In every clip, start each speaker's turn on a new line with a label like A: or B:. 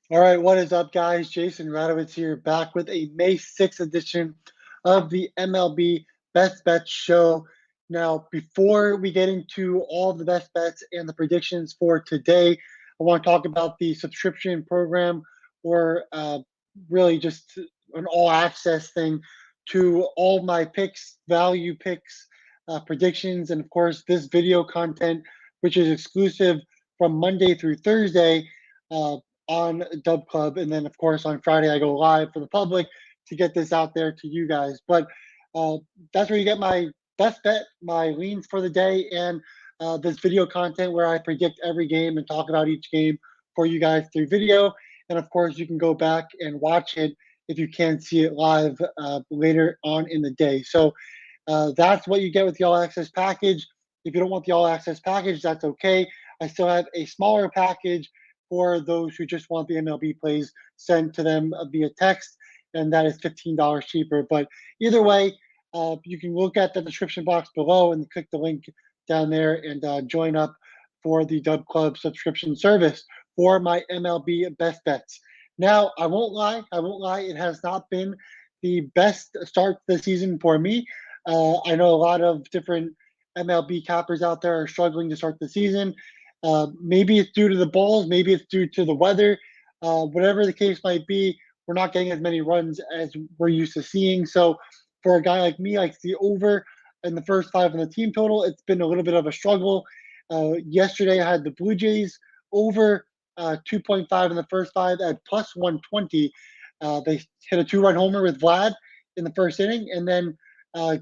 A: All right, what is up, guys? Jason Radowitz here, back with a May 6th edition of the MLB Best Bets Show. Now, before we get into all the best bets and the predictions for today, I want to talk about the subscription program, or really just an all access thing to all my picks, value picks, predictions, and of course, this video content, which is exclusive from Monday through Thursday. Uh, on Dub Club, and then of course on Friday I go live for the public to get this out there to you guys. But uh, that's where you get my best bet, my leans for the day, and this video content where I predict every game and talk about each game for you guys through video. And of course, you can go back and watch it if you can't see it live later on in the day. So that's what you get with the all access package. If you don't want the all access package, that's okay. I still have a smaller package for those who just want the MLB plays sent to them via text, and that is $15 cheaper. But either way, you can look at the description box below and click the link down there and join up for the Dub Club subscription service for my MLB best bets. Now, I won't lie, it has not been the best start to the season for me. I know a lot of different MLB cappers out there are struggling to start the season. Maybe it's due to the balls, maybe it's due to the weather. Whatever the case might be, we're not getting as many runs as we're used to seeing. So for a guy like me, like the over in the first five in the team total, it's been a little bit of a struggle. Yesterday, I had the Blue Jays over 2.5 in the first five at plus 120. They hit a two-run homer with Vlad in the first inning, and then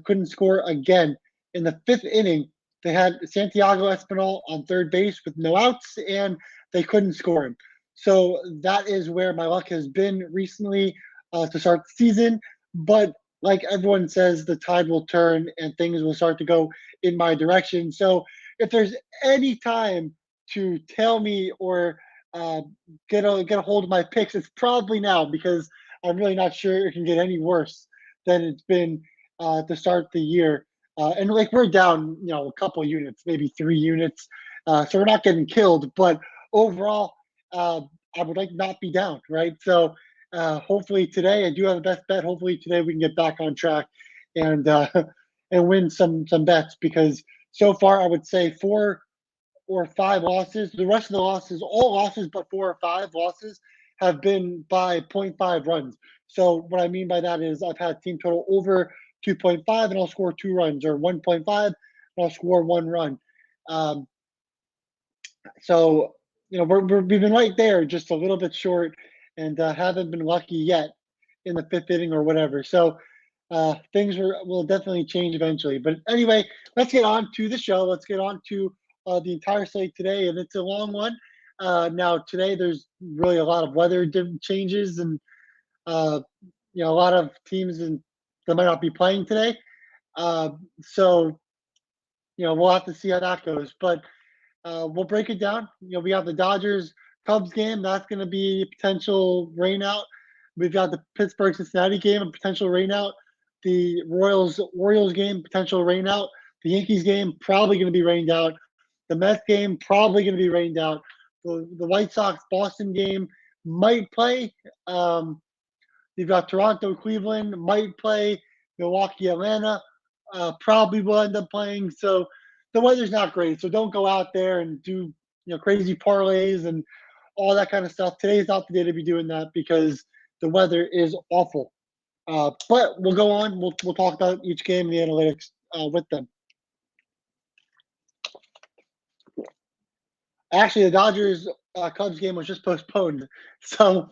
A: couldn't score again in the fifth inning. They had Santiago Espinal on third base with no outs, and they couldn't score him. So that is where my luck has been recently to start the season. But like everyone says, the tide will turn and things will start to go in my direction. So if there's any time to tell me or get a hold of my picks, it's probably now, because I'm really not sure it can get any worse than it's been to start the year. And like we're down, a couple units, maybe 3 units, so we're not getting killed. But overall, uh, I would like not be down, right? So hopefully today, I do have the best bet. Hopefully today we can get back on track and and win some bets, because so far I would say 4 or 5 losses. The rest of the losses, all losses but 4 or 5 losses, have been by point 0.5 runs. So what I mean by that is I've had team total over 2.5 and I'll score 2 runs, or 1.5 and I'll score 1 run. Um, so we've been right there, just a little bit short, and haven't been lucky yet in the fifth inning or whatever. So things will definitely change eventually. But anyway, let's get on to the show. Let's get on to the entire slate today, and it's a long one. Now today, there's really a lot of weather changes, and uh, a lot of teams that might not be playing today. So we'll have to see how that goes. But we'll break it down. We have the Dodgers Cubs game. That's going to be a potential rain out. We've got the Pittsburgh Cincinnati game, a potential rain out. The Royals Orioles game, potential rain out. The Yankees game, probably going to be rained out. The Mets game, probably going to be rained out. The White Sox Boston game might play. You've got Toronto Cleveland, might play. Milwaukee Atlanta, probably will end up playing. So the weather's not great. So don't go out there and do crazy parlays and all that kind of stuff. Today is not the day to be doing that, because the weather is awful. But we'll go on. We'll talk about each game and the analytics with them. Actually, the Dodgers Cubs game was just postponed, so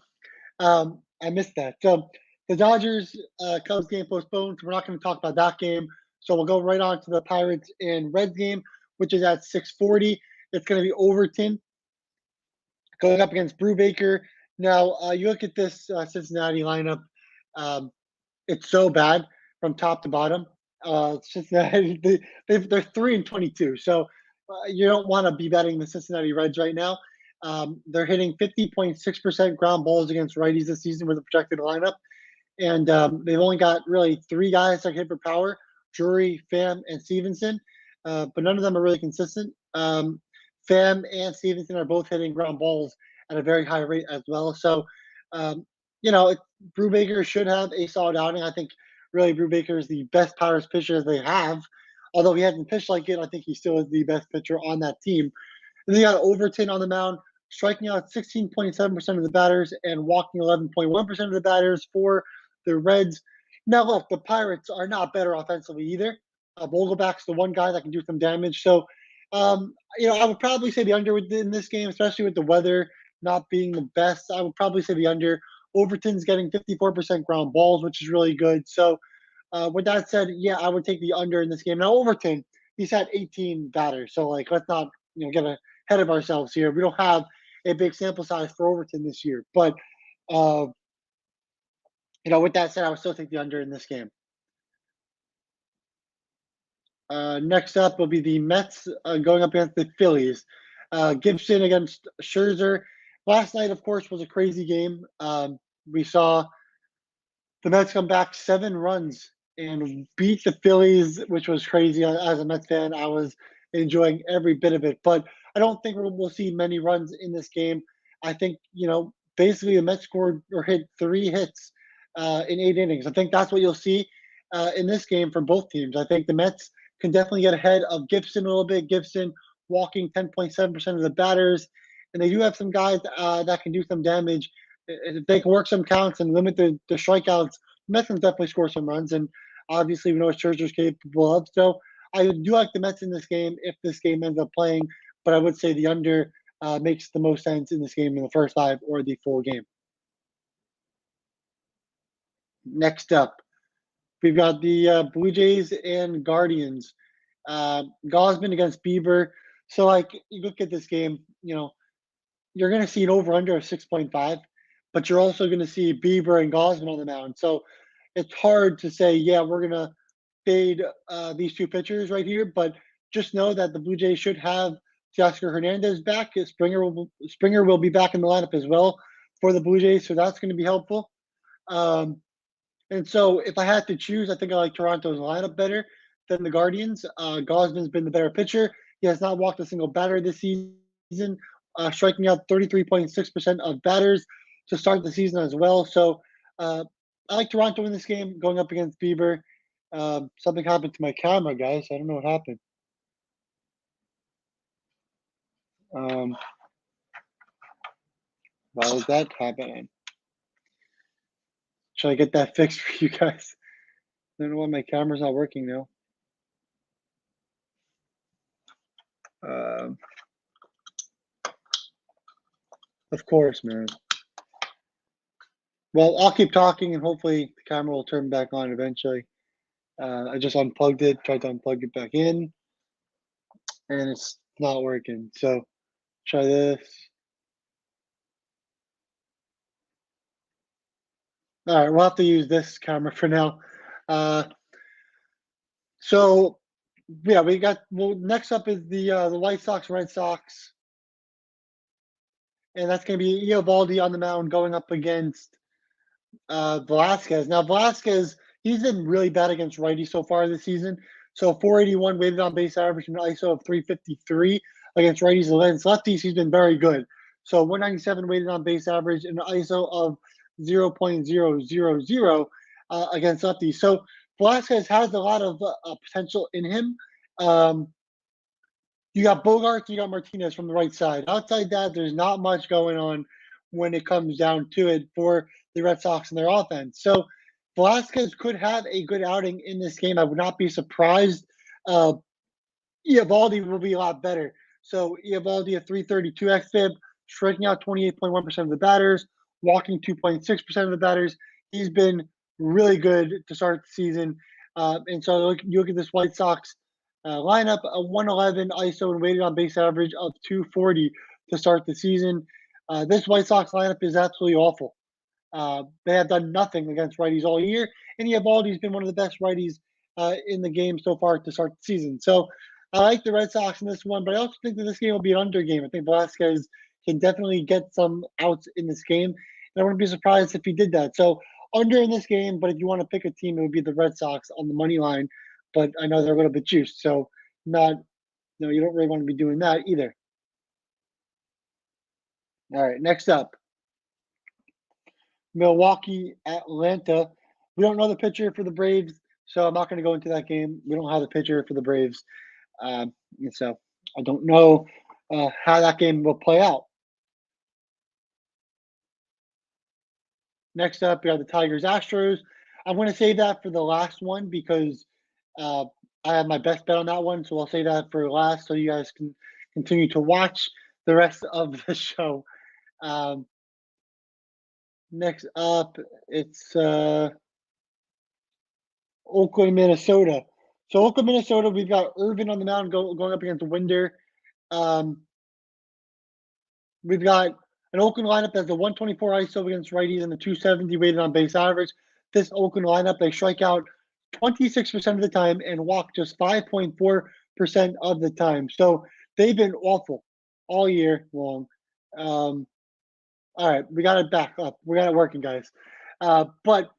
A: I missed that. So the Dodgers Cubs game postponed. So we're not going to talk about that game. So we'll go right on to the Pirates and Reds game, which is at 6:40. It's going to be Overton going up against Brubaker. Now you look at this Cincinnati lineup. Um, it's so bad from top to bottom. Cincinnati, they're 3-22. So you don't want to be betting the Cincinnati Reds right now. They're hitting 50.6% ground balls against righties this season with a projected lineup. And they've only got really 3 guys that hit for power: Drury, Pham, and Stevenson. But none of them are really consistent. Pham and Stevenson are both hitting ground balls at a very high rate as well. So, um, you know, Brubaker should have a solid outing. I think really Brubaker is the best Pirates pitcher they have. Although he hasn't pitched like it, I think he still is the best pitcher on that team. And then you got Overton on the mound, striking out 16.7% of the batters and walking 11.1% of the batters for the Reds. Now, look, the Pirates are not better offensively either. Vogelback's the one guy that can do some damage. So, I would probably say the under in this game, especially with the weather not being the best. I would probably say the under. Overton's getting 54% ground balls, which is really good. So, with that said, yeah, I would take the under in this game. Now, Overton, he's had 18 batters. So, like, let's not get ahead of ourselves here. We don't have a big sample size for Overton this year. But, uh, with that said, I would still take the under in this game. Next up will be the Mets going up against the Phillies. Gibson against Scherzer. Last night, of course, was a crazy game. We saw the Mets come back 7 runs and beat the Phillies, which was crazy. As a Mets fan, I was enjoying every bit of it. But I don't think we'll see many runs in this game. I think, basically the Mets scored or hit 3 hits in 8 innings. I think that's what you'll see in this game for both teams. I think the Mets can definitely get ahead of Gibson a little bit. Gibson walking 10.7% of the batters. And they do have some guys that can do some damage. If they can work some counts and limit the strikeouts, the Mets can definitely score some runs. And obviously, we know what Scherzer's capable of. So I do like the Mets in this game if this game ends up playing. But I would say the under makes the most sense in this game in the first 5 or the full game. Next up, we've got the Blue Jays and Guardians. Gosman against Bieber. So, like, you look at this game, you're going to see an over-under of 6.5, but you're also going to see Bieber and Gosman on the mound. So, it's hard to say, yeah, we're going to fade these 2 pitchers right here, but just know that the Blue Jays should have Teoscar Hernandez back. Springer will be back in the lineup as well for the Blue Jays, so that's going to be helpful. And so if I had to choose, I think I like Toronto's lineup better than the Guardians. Gosman's been the better pitcher. He has not walked a single batter this season, striking out 33.6% of batters to start the season as well. So I like Toronto in this game going up against Bieber. Something happened to my camera, guys. I don't know what happened. Why was that happening? Should I get that fixed for you guys? I don't know why my camera's not working now. Of course, man. Well, I'll keep talking, and hopefully the camera will turn back on eventually. I just unplugged it, tried to unplug it back in, and it's not working. So try this. All right, we'll have to use this camera for now. So yeah, next up is the White Sox, Red Sox, and that's going to be Eovaldi on the mound going up against Velasquez. Now Velasquez, he's been really bad against righties so far this season. So 481 weighted on base average and an ISO of 353 against righties and against lefties. He's been very good. So 197 weighted on base average and an ISO of 0.000 against lefties. So Velasquez has a lot of potential in him. You got Bogarts, you got Martinez from the right side. Outside that, there's not much going on when it comes down to it for the Red Sox and their offense. So Velasquez could have a good outing in this game. I would not be surprised. Eovaldi will be a lot better. So Eovaldi at 332 xFIP, striking out 28.1% of the batters, walking 2.6% of the batters. He's been really good to start the season. And so you look at this White Sox lineup, a 111 ISO and weighted on base average of 240 to start the season. This White Sox lineup is absolutely awful. They have done nothing against righties all year, and Eovaldi's been one of the best righties in the game so far to start the season. So I like the Red Sox in this one, but I also think that this game will be an under game. I think Velasquez can definitely get some outs in this game, and I wouldn't be surprised if he did that. So under in this game, but if you want to pick a team, it would be the Red Sox on the money line. But I know they're a little bit juiced, so you don't really want to be doing that either. All right, next up, Milwaukee, Atlanta. We don't know the pitcher for the Braves, so I'm not going to go into that game. We don't have the pitcher for the Braves, and so I don't know how that game will play out. Next up, we have the Tigers Astros. I'm going to save that for the last one because uh, I have my best bet on that one. So I'll say that for last so you guys can continue to watch the rest of the show. Um, next up, it's Oakland, Minnesota. So Oakland, Minnesota, we've got Irvin on the mound going up against Winder. Um, We've got an Oakland lineup that's a 124 ISO against righties and a 270 weighted on base average. This Oakland lineup, they strike out 26% of the time and walk just 5.4% of the time. So they've been awful all year long. All right, we got it back up. We got it working, guys. But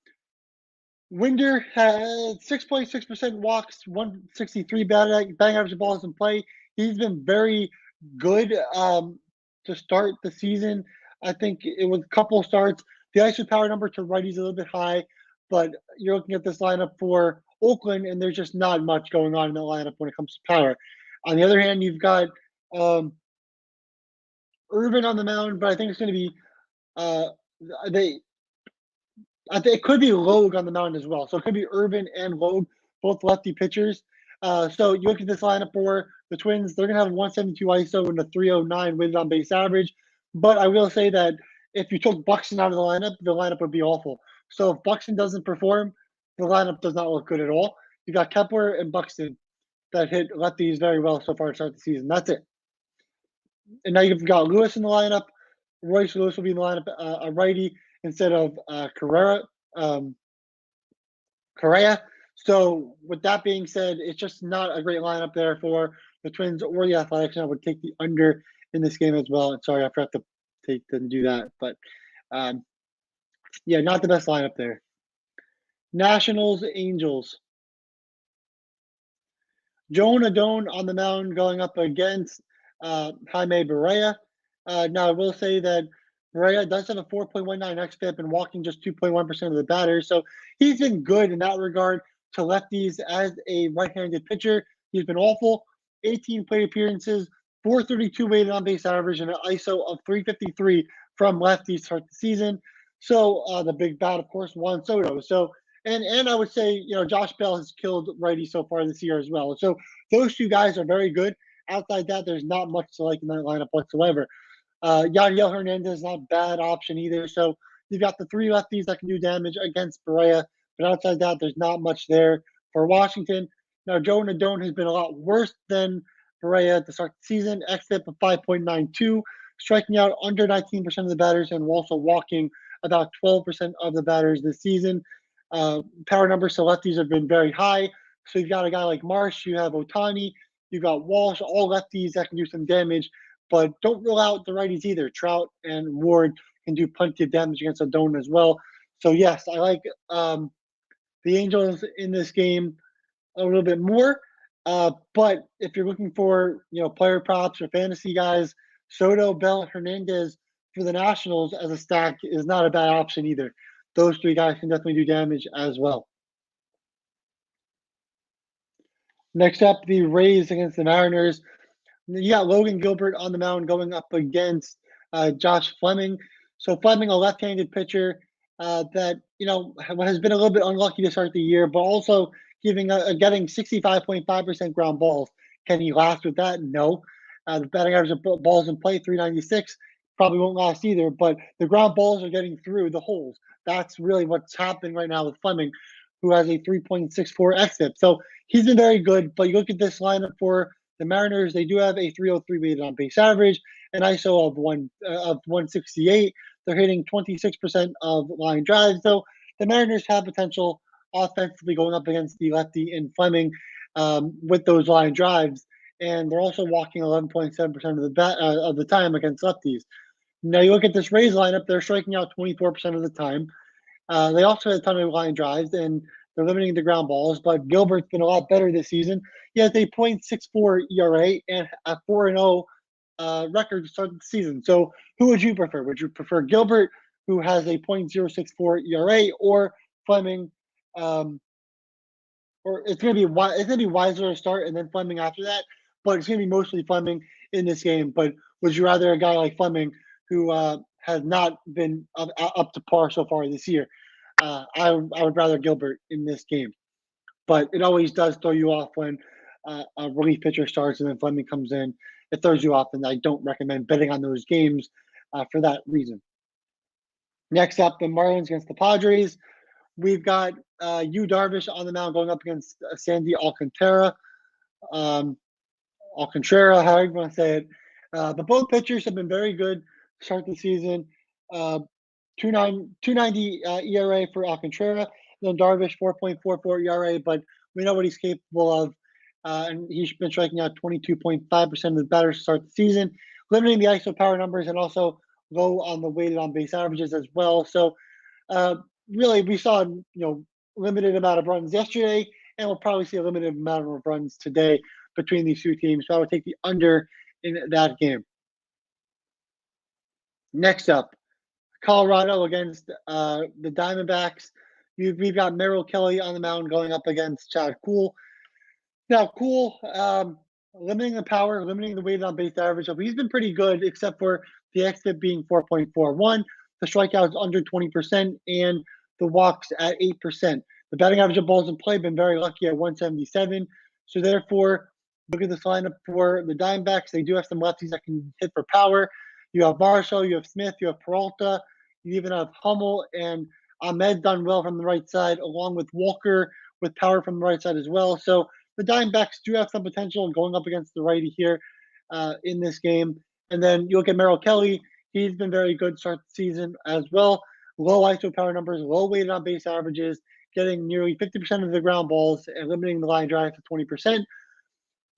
A: Winder had 6.6% walks, 163 batting average balls in play. He's been very good to start the season. I think it was a couple of starts. The ISO power number to righties is a little bit high, but you're looking at this lineup for Oakland, and there's just not much going on in the lineup when it comes to power. On the other hand, you've got um, Irvin on the mound, but I think it's going to be uh, they I think it could be Logue on the mound as well. So it could be Urban and Logue, both lefty pitchers. So you look at this lineup for the Twins, they're going to have a 172 ISO and a 309 weighted on base average. But I will say that if you took Buxton out of the lineup would be awful. So if Buxton doesn't perform, the lineup does not look good at all. You got Kepler and Buxton that hit lefties very well so far to start the season. That's it. And now you've got Lewis in the lineup. Royce Lewis will be in the lineup, a righty instead of um, Correa. So with that being said, it's just not a great lineup there for the Twins or the Athletics. And I would take the under in this game as well. And sorry, I forgot to do that, but um, yeah, not the best lineup there. Nationals, Angels. Joan Adone on the mound going up against Jaime Barrea. Now, I will say that Barrea does have a 4.19 xFIP and walking just 2.1% of the batters. So he's been good in that regard to lefties as a right-handed pitcher. He's been awful. 18 plate appearances, 432 weighted on base average, and an ISO of 353 from lefties to start the season. So the big bat, of course, Juan Soto. So and I would say, Josh Bell has killed righty so far this year as well. So those two guys are very good. Outside that, there's not much to like in that lineup whatsoever. Yadiel Hernandez is not a bad option either. So you've got the three lefties that can do damage against Barrea. But outside that, there's not much there for Washington. Now, Joe Nadone has been a lot worse than Barrea to start the season. xFIP of 5.92, striking out under 19% of the batters and also walking about 12% of the batters this season. Power numbers to lefties have been very high. So you've got a guy like Marsh, you have Otani, you've got Walsh, all lefties that can do some damage, but don't rule out the righties either. Trout and Ward can do plenty of damage against Adone as well. So yes, I like the Angels in this game a little bit more. But if you're looking for player props or fantasy guys, Soto, Bell, Hernandez for the Nationals as a stack is not a bad option either. Those three guys can definitely do damage as well. Next up, the Rays against the Mariners. You got Logan Gilbert on the mound going up against Josh Fleming. So Fleming, a left-handed pitcher that has been a little bit unlucky to start the year, but also getting 65.5% ground balls. Can he last with that? No. The batting average of balls in play, 396, probably won't last either. But the ground balls are getting through the holes. That's really what's happening right now with Fleming, who has a 3.64 xFIP. So he's been very good. But you look at this lineup for the Mariners, they do have a 303 weighted on base average, an ISO of 168. They're hitting 26% of line drives. So the Mariners have potential offensively going up against the lefty in Fleming with those line drives, and they're also walking 11.7% of the time against lefties. Now you look at this Rays lineup; they're striking out 24% of the time. They also had a ton of line drives, and they're limiting the ground balls. But Gilbert's been a lot better this season. He has a .64 ERA and a 4.0 record to start the season. So who would you prefer? Would you prefer Gilbert, who has a .064 ERA, or Fleming? Or it's gonna be Weiser to start and then Fleming after that, but it's gonna be mostly Fleming in this game. But would you rather a guy like Fleming, who has not been up to par so far this year? I would rather Gilbert in this game, but it always does throw you off when a relief pitcher starts and then Fleming comes in. It throws you off, and I don't recommend betting on those games for that reason. Next up, the Marlins against the Padres. We've got Yu Darvish on the mound going up against Sandy Alcantara. Alcantara, however you want to say it. But both pitchers have been very good to start the season. 290 ERA for Alcantara, then Darvish 4.44 ERA, but we know what he's capable of. And he's been striking out 22.5% of the batters to start the season, limiting the ISO power numbers and also low on the weighted on base averages as well. So really, we saw limited amount of runs yesterday, and we'll probably see a limited amount of runs today between these two teams. So I would take the under in that game. Next up, Colorado against the Diamondbacks. We've got Merrill Kelly on the mound going up against Chad Kuhl. Now, Kuhl, limiting the power, limiting the weighted on base average. He's been pretty good, except for the xFIP being 4.41, the strikeouts under 20%, and the walks at 8%. The batting average of balls in play been very lucky at 177. So therefore, look at this lineup for the Diamondbacks. They do have some lefties that can hit for power. You have Marshall, you have Smith, you have Peralta, you even have Hummel and Ahmed done well from the right side, along with Walker with power from the right side as well. So the Diamondbacks do have some potential going up against the righty here in this game. And then you look at Merrill Kelly. He's been very good to start the season as well. Low ISO power numbers, low weighted on base averages, getting nearly 50% of the ground balls and limiting the line drive to 20%.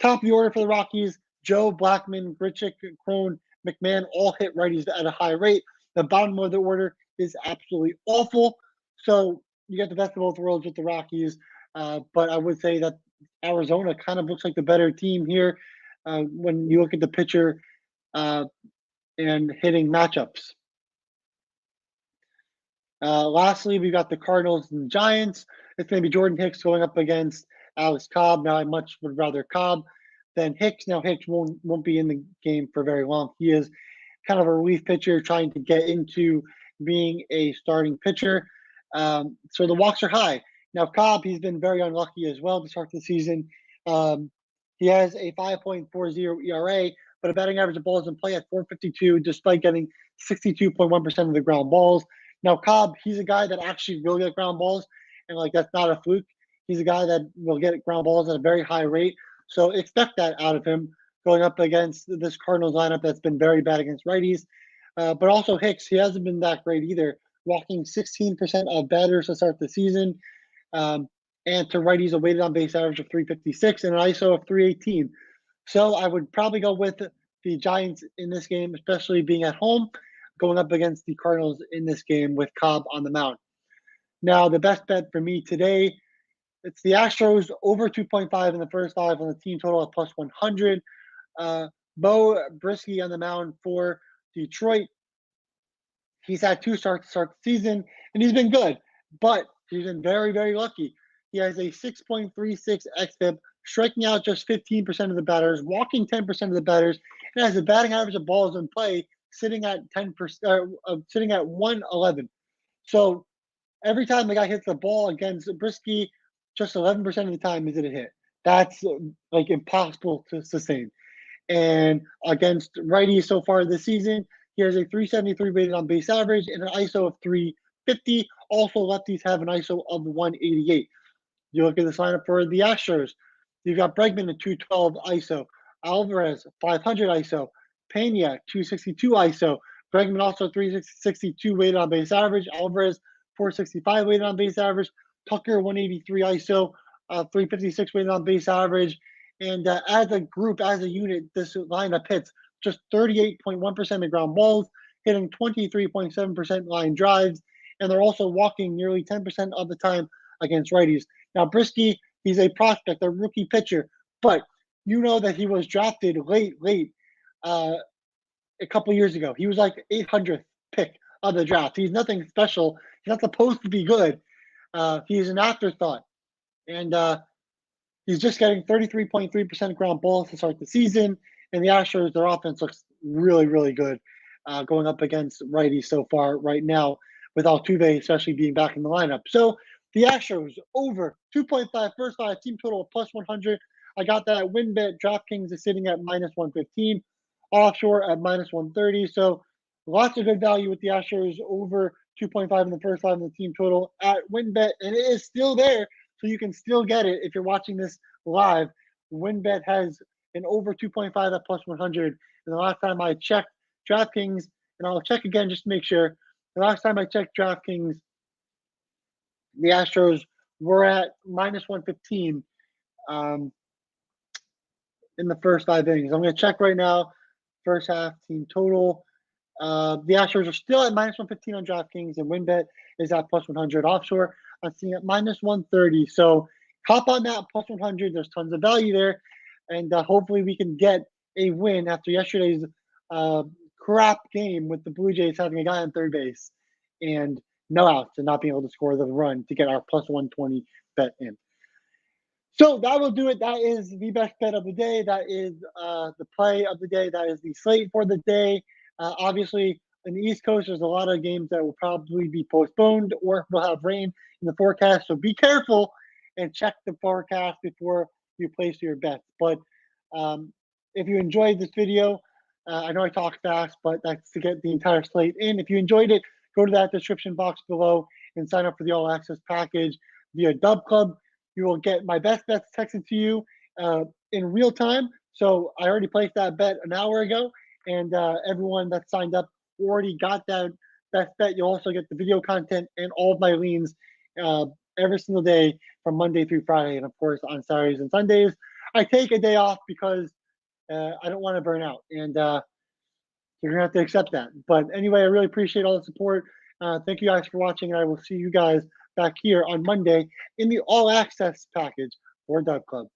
A: Top of the order for the Rockies, Joe, Blackman, Grichuk, Crone, McMahon all hit righties at a high rate. The bottom of the order is absolutely awful. So you get the best of both worlds with the Rockies. But I would say that Arizona kind of looks like the better team here when you look at the pitcher and hitting matchups. Lastly, we've got the Cardinals and the Giants. It's going to be Jordan Hicks going up against Alex Cobb. Now, I much would rather Cobb than Hicks. Now, Hicks won't be in the game for very long. He is kind of a relief pitcher trying to get into being a starting pitcher. So the walks are high. Now, Cobb, he's been very unlucky as well to start the season. He has a 5.40 ERA, but a batting average of balls in play at 452, despite getting 62.1% of the ground balls. Now, Cobb, he's a guy that actually will get ground balls, and that's not a fluke. He's a guy that will get ground balls at a very high rate. So expect that out of him going up against this Cardinals lineup that's been very bad against righties. But also Hicks, he hasn't been that great either, walking 16% of batters to start the season. And to righties, a weighted on base average of 356 and an ISO of 318. So I would probably go with the Giants in this game, especially being at home, going up against the Cardinals in this game with Cobb on the mound. Now, the best bet for me today, it's the Astros over 2.5 in the first five on the team total at plus 100. Bo Brisky on the mound for Detroit. He's had 2 starts to start the season, and he's been good, but he's been very, very lucky. He has a 6.36 xFIP, striking out just 15% of the batters, walking 10% of the batters, and has a batting average of balls in play sitting at 10%, sitting at 111. So every time the guy hits the ball against Brisky, just 11% of the time is it a hit. That's impossible to sustain. And against righties so far this season, he has a 373 weighted on base average and an ISO of 350. Also, lefties have an ISO of 188. You look at this lineup for the Astros. You've got Bregman at 212 ISO, Alvarez 500 ISO, Pena 262 ISO, Bregman also 362 weighted on base average, Alvarez 465 weighted on base average, Tucker 183 ISO, 356 weighted on base average. And as a group, as a unit, this lineup hits just 38.1% of ground balls, hitting 23.7% line drives, and they're also walking nearly 10% of the time against righties. Now, Brisky, he's a prospect, a rookie pitcher, but you know that he was drafted late a couple years ago. He was like 800th pick of the draft. He's nothing special. He's not supposed to be good. He's an afterthought. And he's just getting 33.3% ground balls to start the season. And the Astros, their offense looks really, really good going up against righties so far right now, with Altuve especially being back in the lineup. So the Astros over 2.5 first five team total of plus 100. I got that at WinBet. DraftKings is sitting at minus 115, offshore at minus 130. So lots of good value with the Astros over 2.5 in the first five in the team total at WinBet, and it is still there, so you can still get it if you're watching this live. WinBet has an over 2.5 at plus 100. And the last time I checked DraftKings, and I'll check again just to make sure. The last time I checked DraftKings, the Astros were at minus 115 in the first five innings. I'm going to check right now. First half team total. The Astros are still at minus 115 on DraftKings, and WinBet is at plus 100 offshore. I'm seeing at minus 130. So hop on that plus 100. There's tons of value there. And hopefully we can get a win after yesterday's crap game with the Blue Jays having a guy on third base and no outs and not being able to score the run to get our plus 120 bet in. So that will do it. That is the best bet of the day. That is the play of the day. That is the slate for the day. Obviously, in the East Coast, there's a lot of games that will probably be postponed or will have rain in the forecast. So be careful and check the forecast before you place your bets. But if you enjoyed this video, I know I talk fast, but that's to get the entire slate in. If you enjoyed it, go to that description box below and sign up for the All Access package via Dub Club. You will get my best bets texted to you in real time. So I already placed that bet an hour ago, and everyone that signed up already got that best bet. You'll also get the video content and all of my leans every single day from Monday through Friday. And of course, on Saturdays and Sundays, I take a day off because I don't want to burn out. And you're going to have to accept that. But anyway, I really appreciate all the support. Thank you guys for watching. And I will see you guys back here on Monday in the All Access package for Dub Club.